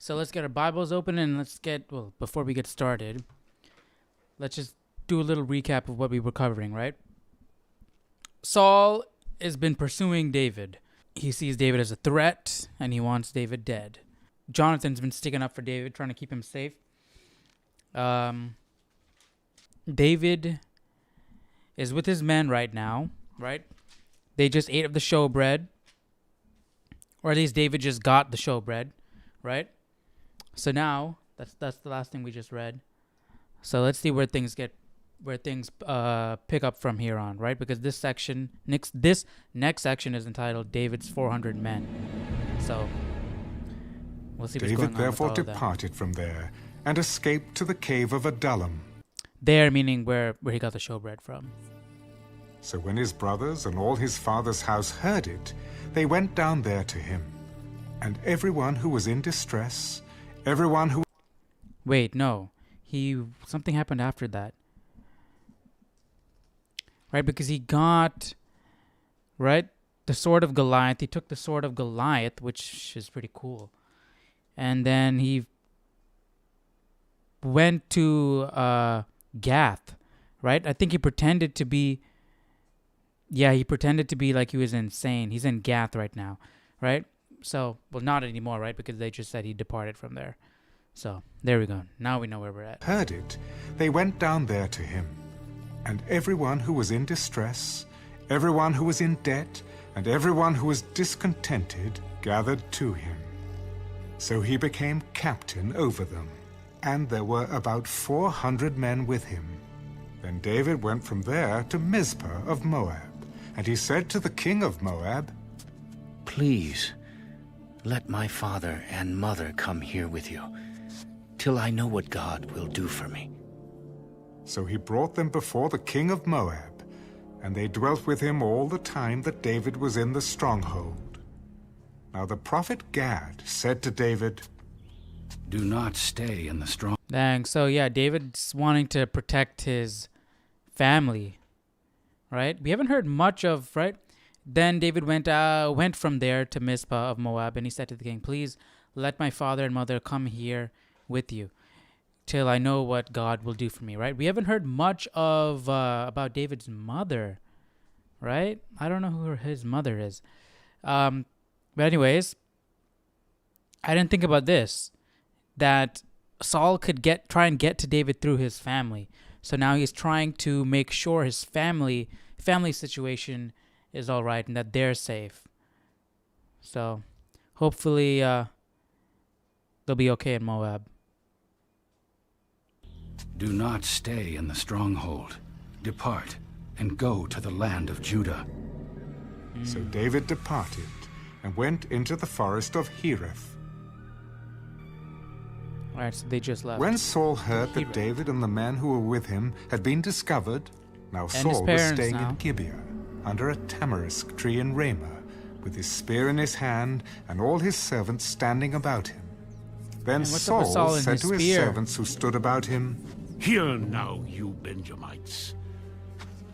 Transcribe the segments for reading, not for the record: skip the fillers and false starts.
So let's get our Bibles open and before we get started, let's just do a little recap of what we were covering, right? Saul has been pursuing David. He sees David as a threat and he wants David dead. Jonathan's been sticking up for David, trying to keep him safe. David is with his men right now, right? They just ate of the showbread. Or at least David just got the showbread, right? So now, that's the last thing we just read. So let's see where things pick up from here on, right? Because this next section is entitled David's 400 Men. So we'll see what's going on. David therefore departed from there and escaped to the cave of Adullam. There meaning where he got the showbread from. So when his brothers and all his father's house heard it, they went down there to him. And everyone who was in distress, everyone who... Wait, no. Something happened after that. Right, because he got, right, the sword of Goliath. He took the sword of Goliath, which is pretty cool. And then he went to Gath, right? I think he pretended to be like he was insane. He's in Gath right now, right? So, well, not anymore, right? Because they just said he departed from there. So, there we go. Now we know where we're at. Heard it, they went down there to him. And everyone who was in distress, everyone who was in debt, and everyone who was discontented gathered to him. So he became captain over them, and there were about 400 men with him. Then David went from there to Mizpah of Moab, and he said to the king of Moab, "Please, let my father and mother come here with you, till I know what God will do for me." So he brought them before the king of Moab, and they dwelt with him all the time that David was in the stronghold. Now the prophet Gad said to David, "Do not stay in the strong..." Dang, so yeah, David's wanting to protect his family, right? We haven't heard much of, right? Then David went from there to Mizpah of Moab, and he said to the king, "Please let my father and mother come here with you, till I know what God will do for me," right? We haven't heard much of about David's mother, right? I don't know who his mother is. But anyways, I didn't think about this, that Saul could try and get to David through his family. So now he's trying to make sure his family situation is all right and that they're safe. So hopefully they'll be okay in Moab. "Do not stay in the stronghold. Depart and go to the land of Judah." So David departed and went into the forest of Hereth. All right, so they just left. When Saul heard that David and the men who were with him had been discovered, now Saul was staying in Gibeah, under a tamarisk tree in Ramah, with his spear in his hand and all his servants standing about him. Then Saul said to his servants who stood about him, "Hear now, you Benjamites.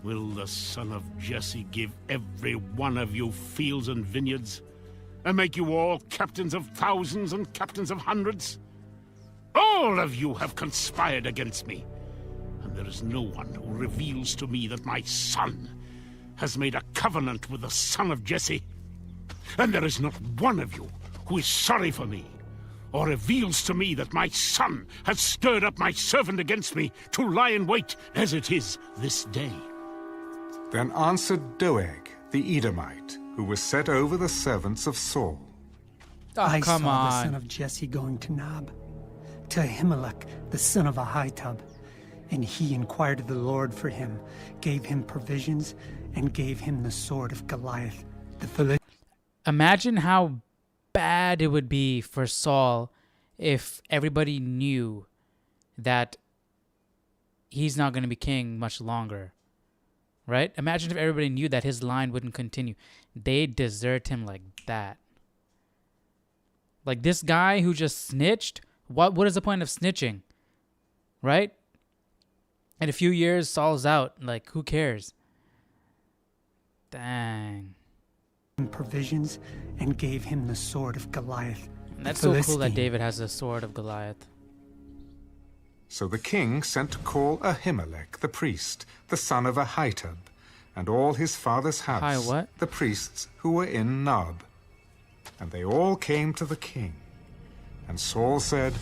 Will the son of Jesse give every one of you fields and vineyards, and make you all captains of thousands and captains of hundreds? All of you have conspired against me, and there is no one who reveals to me that my son has made a covenant with the son of Jesse. And there is not one of you who is sorry for me, or reveals to me that my son has stirred up my servant against me to lie in wait as it is this day." Then answered Doeg the Edomite, who was set over the servants of Saul, "I saw the son of Jesse going to Nob, to Ahimelech the son of Ahitub, and he inquired of the Lord for him, gave him provisions, and gave him the sword of Goliath the Philistine." Imagine how bad it would be for Saul if everybody knew that he's not going to be king much longer, right? Imagine if everybody knew that his line wouldn't continue. They'd desert him like that. Like this guy who just snitched, what is the point of snitching, right? In a few years, Saul's out. Like, who cares? Dang. Provisions and gave him the sword of Goliath That's so cool that David has the sword of Goliath. So the king sent to call Ahimelech the priest, the son of Ahitub, and all his father's house, the priests who were in Nob. And they all came to the king. And Saul said,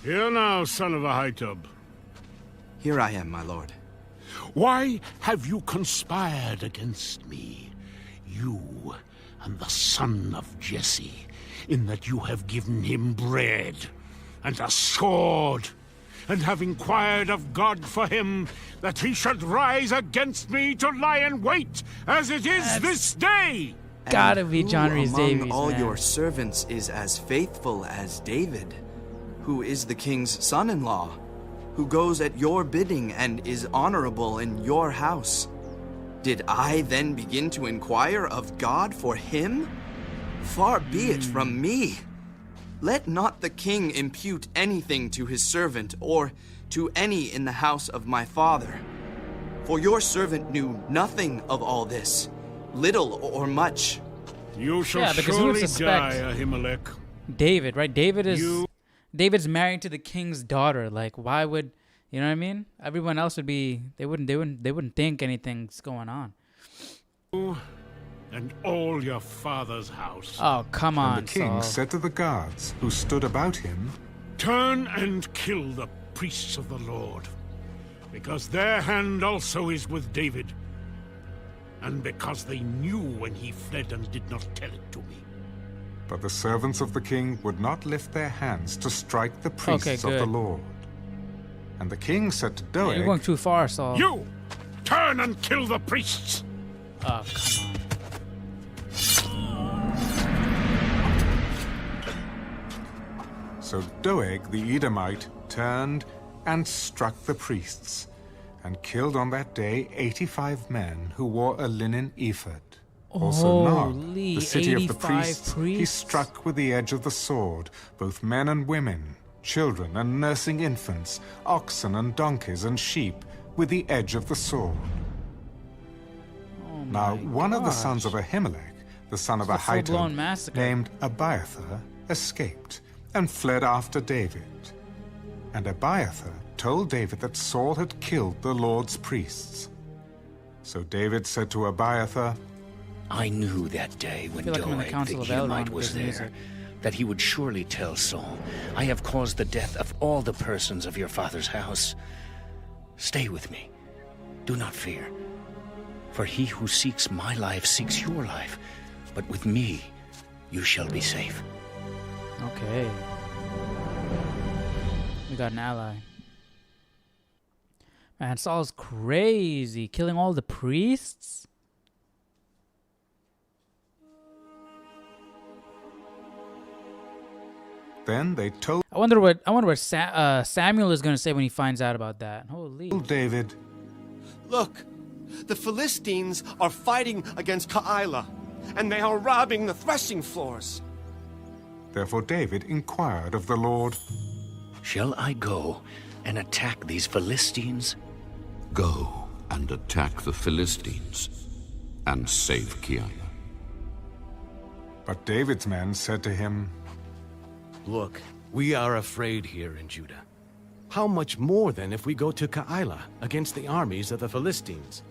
"Hear now, son of Ahitub." "Here I am, my lord." "Why have you conspired against me, you and the son of Jesse, in that you have given him bread and a sword, and have inquired of God for him, that he should rise against me to lie in wait, as it is this day?" Gotta be John Rhys Davies, among all man. your servants is as faithful as David, who is the king's son-in-law, who goes at your bidding and is honorable in your house? Did I then begin to inquire of God for him? Far be it from me. Let not the king impute anything to his servant or to any in the house of my father. For your servant knew nothing of all this, little or much. You shall surely die, Ahimelech. David, right? David's married to the king's daughter. Like, why would, you know what I mean? Everyone else would be, they wouldn't think anything's going on. And all your father's house. Oh, come on, And the king Saul. said to the guards who stood about him, "Turn and kill the priests of the Lord, because their hand also is with David, and because they knew when he fled and did not tell it to me." But the servants of the king would not lift their hands to strike the priests of the Lord. And the king said to Doeg, "You're going too far, Saul." "You, turn and kill the priests." Oh, come on. So Doeg the Edomite turned and struck the priests, and killed on that day 85 men who wore a linen ephod. Also Nob, the city of the priests, he struck with the edge of the sword, both men and women, children and nursing infants, oxen and donkeys and sheep, with the edge of the sword. Now one of the sons of Ahimelech, the son of Ahitub, named Abiathar, escaped and fled after David. And Abiathar told David that Saul had killed the Lord's priests. So David said to Abiathar, "I knew that day when Doeg the Edomite was there, that he would surely tell Saul, 'I have caused the death of all the persons of your father's house.' Stay with me. Do not fear. For he who seeks my life seeks your life, but with me you shall be safe." Okay. We got an ally. Man, Saul's crazy. Killing all the priests? Then they told I wonder what Samuel is going to say when he finds out about that. Holy. David, "Look, the Philistines are fighting against Keilah, and they are robbing the threshing floors." Therefore David inquired of the Lord, "Shall I go and attack these Philistines?" "Go and attack the Philistines and save Keilah." But David's men said to him, "Look, we are afraid here in Judah. How much more then if we go to Keilah against the armies of the Philistines?"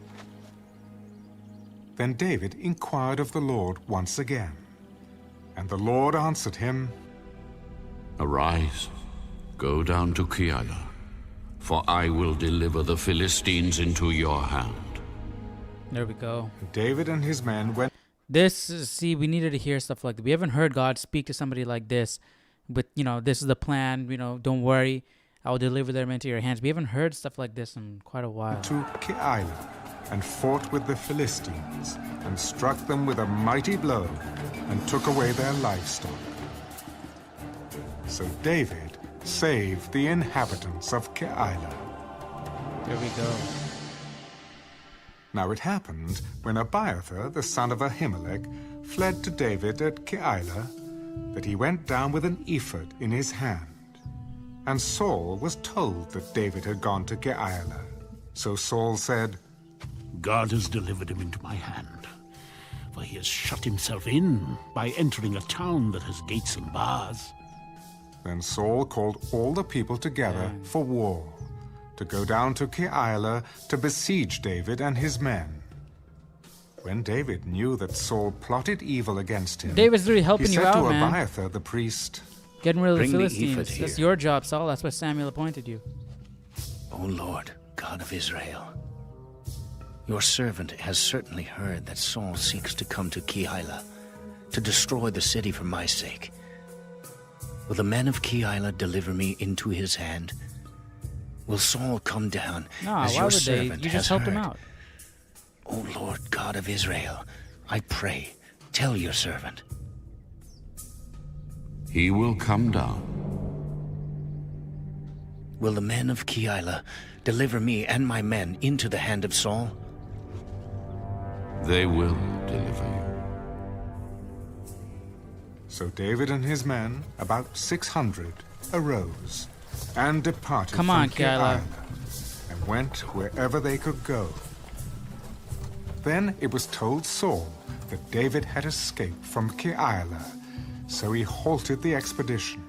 Then David inquired of the Lord once again. And the Lord answered him, "Arise, go down to Keilah, for I will deliver the Philistines into your hand." There we go. David and his men went. See, we needed to hear stuff like that. We haven't heard God speak to somebody like this. But, this is the plan. Don't worry. I will deliver them into your hands. We haven't heard stuff like this in quite a while. To Keilah, and fought with the Philistines, and struck them with a mighty blow, and took away their livestock. So David saved the inhabitants of Keilah. There we go. Now it happened, when Abiathar, the son of Ahimelech, fled to David at Keilah, that he went down with an ephod in his hand. And Saul was told that David had gone to Keilah. So Saul said, "God has delivered him into my hand, for he has shut himself in by entering a town that has gates and bars." Then Saul called all the people together for war, to go down to Keilah to besiege David and his men. When David knew that Saul plotted evil against him, David's really helping you out, man. He said to Abiathar the priest, "Getting rid of the Philistines. That's your job, Saul. That's why Samuel appointed you." O Lord, God of Israel, your servant has certainly heard that Saul seeks to come to Keilah to destroy the city for my sake. Will the men of Keilah deliver me into his hand? Will Saul come down as your servant You has just helped heard? him out. O Lord God of Israel, I pray, tell your servant. He will come down. Will the men of Keilah deliver me and my men into the hand of Saul? They will deliver you. So David and his men, about 600, arose and departed from Keilah and went wherever they could go. Then it was told Saul that David had escaped from Keilah, so he halted the expedition.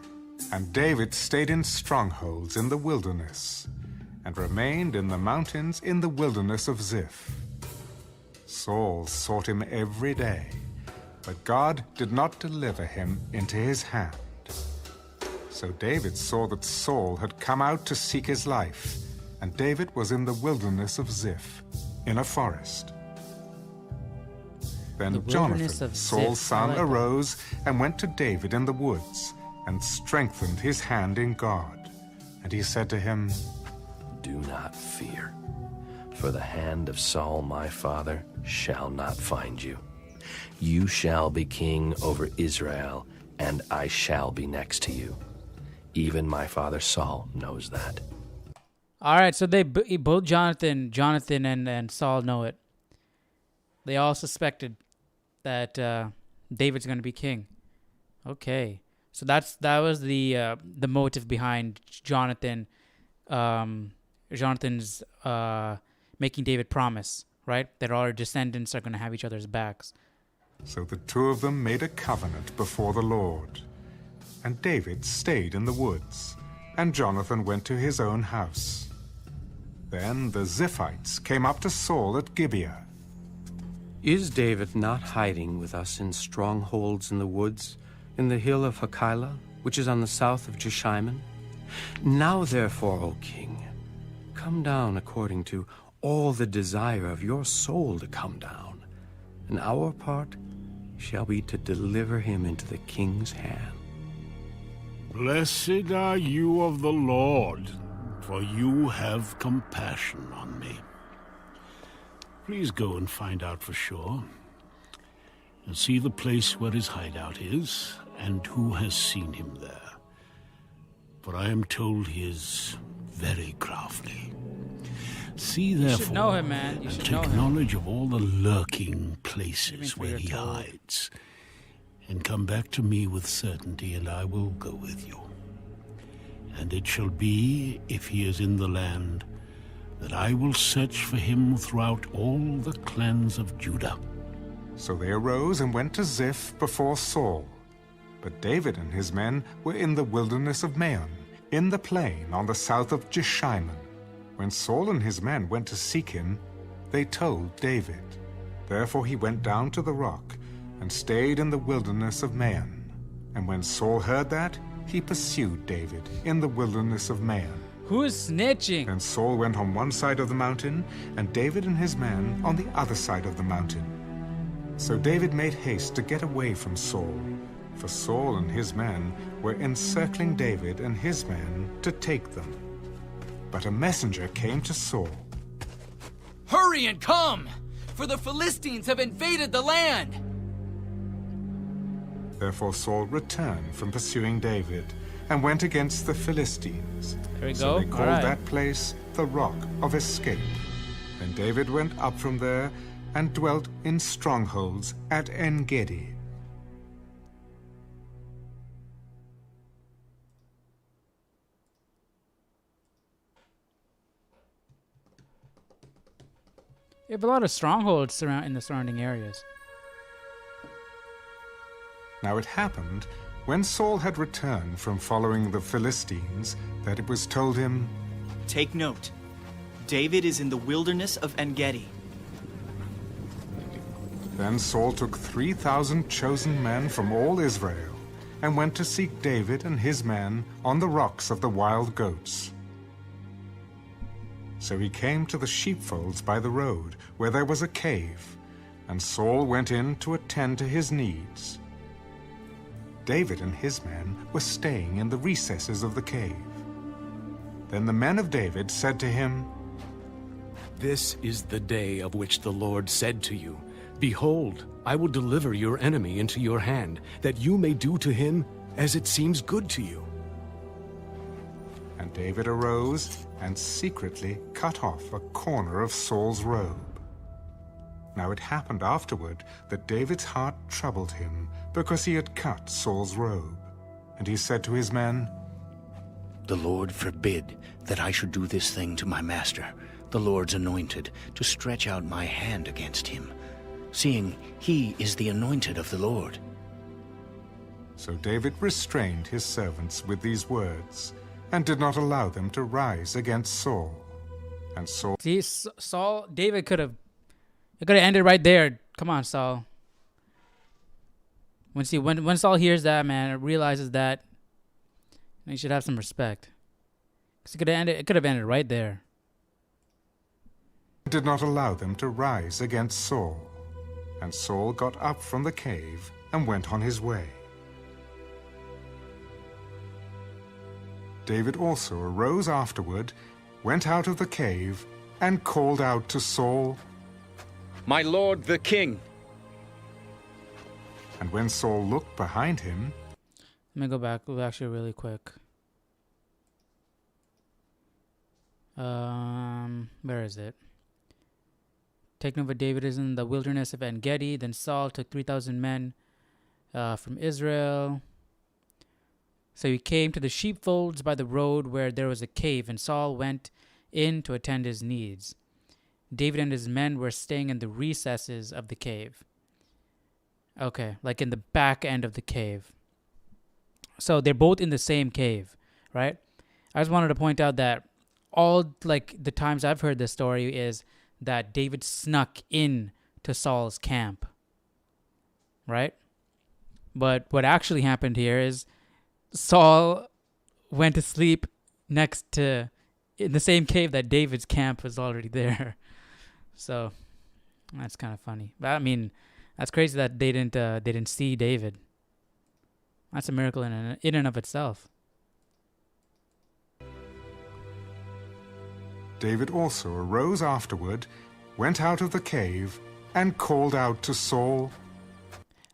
And David stayed in strongholds in the wilderness and remained in the mountains in the wilderness of Ziph. Saul sought him every day, but God did not deliver him into his hand. So David saw that Saul had come out to seek his life, and David was in the wilderness of Ziph, in a forest. Then Jonathan, Saul's son, arose and went to David in the woods, and strengthened his hand in God. And he said to him, "Do not fear, for the hand of Saul my father shall not find you. You shall be king over Israel, and I shall be next to you. Even my father Saul knows that." All right, so they both Jonathan and Saul know it. They all suspected that David's going to be king. Okay, so that was the motive behind Jonathan's making David promise, right? That all our descendants are going to have each other's backs. So the two of them made a covenant before the Lord. And David stayed in the woods, and Jonathan went to his own house. Then the Ziphites came up to Saul at Gibeah. "Is David not hiding with us in strongholds in the woods, in the hill of Hakeilah, which is on the south of Jeshimon? Now therefore, O king, come down according to all the desire of your soul to come down, and our part shall be to deliver him into the king's hand." Blessed are you of the Lord, for you have compassion on me. Please go and find out for sure, and see the place where his hideout is, and who has seen him there. For I am told he is very crafty. See, therefore, you should know him, man. You and should take know him. knowledge of all the lurking places where he hides, and come back to me with certainty, and I will go with you. And it shall be, if he is in the land, that I will search for him throughout all the clans of Judah. So they arose and went to Ziph before Saul. But David and his men were in the wilderness of Maon, in the plain on the south of Jeshimon. When Saul and his men went to seek him, they told David. Therefore he went down to the rock and stayed in the wilderness of Maon. And when Saul heard that, he pursued David in the wilderness of Maon. Who is snitching? Then Saul went on one side of the mountain, and David and his men on the other side of the mountain. So David made haste to get away from Saul, for Saul and his men were encircling David and his men to take them. But a messenger came to Saul. "Hurry and come, for the Philistines have invaded the land." Therefore Saul returned from pursuing David and went against the Philistines. There we so go. they called that place the Rock of Escape. Then David went up from there and dwelt in strongholds at En-Gedi. You have a lot of strongholds in the surrounding areas. Now it happened When Saul had returned from following the Philistines, that it was told him, "Take note. David is in the wilderness of En-Gedi." Then Saul took 3,000 chosen men from all Israel and went to seek David and his men on the rocks of the wild goats. So he came to the sheepfolds by the road, where there was a cave, and Saul went in to attend to his needs. David and his men were staying in the recesses of the cave. Then the men of David said to him, "This is the day of which the Lord said to you, 'Behold, I will deliver your enemy into your hand, that you may do to him as it seems good to you.'" And David arose and secretly cut off a corner of Saul's robe. Now it happened afterward that David's heart troubled him because he had cut Saul's robe. And he said to his men, "The Lord forbid that I should do this thing to my master, the Lord's anointed, to stretch out my hand against him, seeing he is the anointed of the Lord." So David restrained his servants with these words, and did not allow them to rise against Saul. And Saul... See, Saul, David could have ended right there. Come on, Saul. When Saul hears that, man, realizes that, he should have some respect. Because it could have ended right there. Did not allow them to rise against Saul. And Saul got up from the cave and went on his way. David also arose afterward, went out of the cave, and called out to Saul, "My lord the king." And when Saul looked behind him... Let me go back actually really quick. Where is it? Take note that David is in the wilderness of En-Gedi. Then Saul took 3,000 men from Israel. So he came to the sheepfolds by the road where there was a cave, and Saul went in to attend his needs. David and his men were staying in the recesses of the cave. Okay, like in the back end of the cave. So they're both in the same cave, right? I just wanted to point out that all like the times I've heard this story is that David snuck in to Saul's camp, right? But what actually happened here is Saul went to sleep in the same cave that David's camp was already there. So that's kind of funny. But I mean, that's crazy that they didn't see David. That's a miracle in and of itself. David also arose afterward, went out of the cave, and called out to Saul.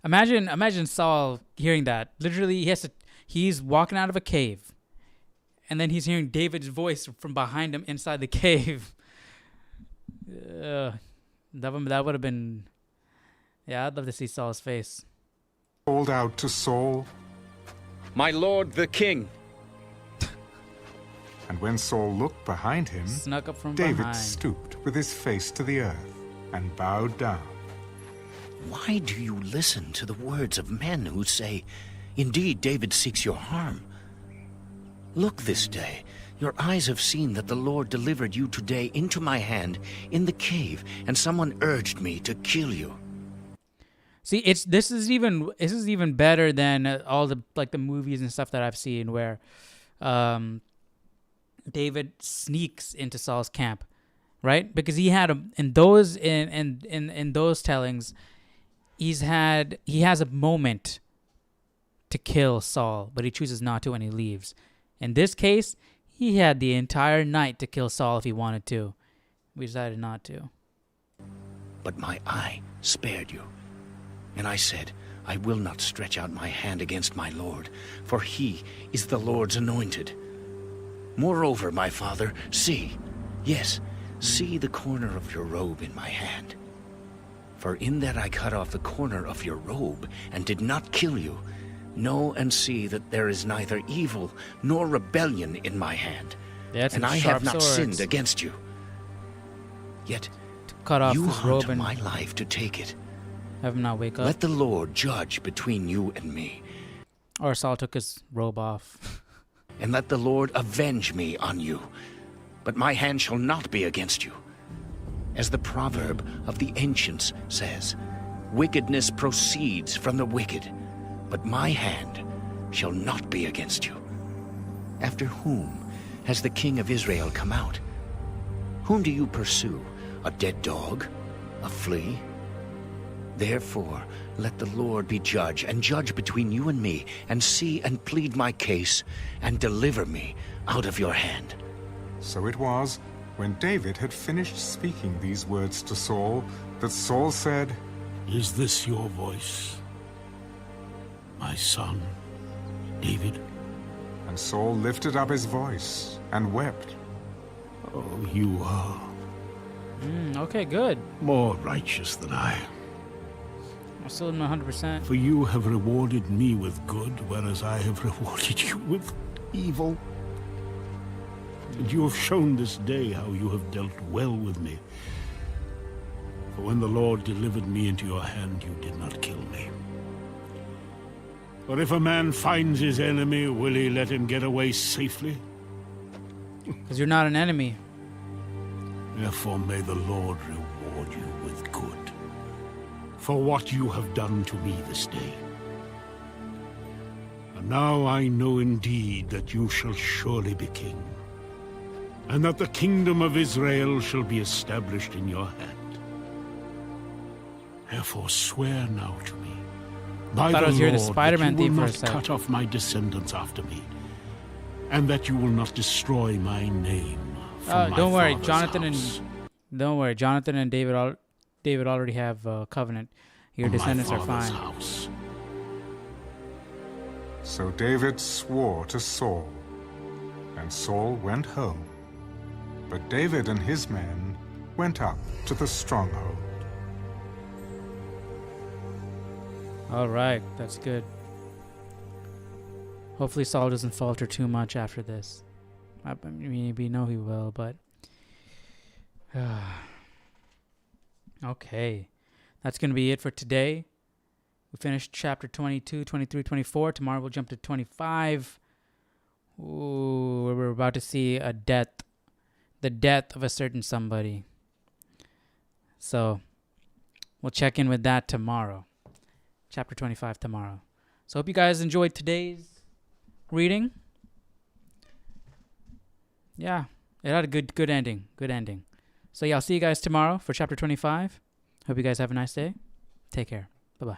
Imagine Saul hearing that. Literally, he's walking out of a cave, and then he's hearing David's voice from behind him inside the cave. That would have been... Yeah, I'd love to see Saul's face. Called out to Saul, "My lord the king." And when Saul looked behind him, snuck up from David behind. stooped with his face to the earth and bowed down. Why do you listen to the words of men who say, "Indeed, David seeks your harm"? Look this day. Your eyes have seen that the Lord delivered you today into my hand in the cave, and someone urged me to kill you. See, this is even better than all the the movies and stuff that I've seen where David sneaks into Saul's camp, right? Because he had in those tellings, he has a moment to kill Saul, but he chooses not to when he leaves. In this case, he had the entire night to kill Saul if he wanted to. We decided not to. But my eye spared you. And I said, I will not stretch out my hand against my Lord, for he is the Lord's anointed. Moreover, my father, see the corner of your robe in my hand. For in that I cut off the corner of your robe and did not kill you. Know and see that there is neither evil nor rebellion in my hand. And I have not sinned against you. Yet to cut off you his hunt robe and my life to take it. Have him not wake up. Let the Lord judge between you and me. Or Saul took his robe off. And let the Lord avenge me on you. But my hand shall not be against you. As the proverb of the ancients says, wickedness proceeds from the wicked, but my hand shall not be against you. After whom has the king of Israel come out? Whom do you pursue? A dead dog? A flea? Therefore, let the Lord be judge, and judge between you and me, and see and plead my case, and deliver me out of your hand. So it was, when David had finished speaking these words to Saul, that Saul said, Is this your voice, my son, David? And Saul lifted up his voice and wept. Oh, you are okay, good. more righteous than I. I'm still not 100%. For you have rewarded me with good, whereas I have rewarded you with evil. And you have shown this day how you have dealt well with me. For when the Lord delivered me into your hand, you did not kill me. For if a man finds his enemy, will he let him get away safely? Because you're not an enemy. Therefore may the Lord reward you with good for what you have done to me this day. And now I know indeed that you shall surely be king, and that the kingdom of Israel shall be established in your hand. Therefore swear now to me, by the Lord, that you will not cut off my descendants after me, and that you will not destroy my name from my don't worry, father's Jonathan house. Jonathan and David already have a covenant. Your descendants are fine. House. So David swore to Saul, and Saul went home. But David and his men went up to the stronghold. All right, that's good. Hopefully Saul doesn't falter too much after this. I mean, we know he will, but... okay. That's going to be it for today. We finished chapter 22, 23, 24. Tomorrow we'll jump to 25. Ooh, we're about to see a death. The death of a certain somebody. So, we'll check in with that tomorrow. Chapter 25 tomorrow. So, hope you guys enjoyed today's reading. Yeah, it had a good ending. Good ending. So, yeah, I'll see you guys tomorrow for chapter 25. Hope you guys have a nice day. Take care. Bye-bye.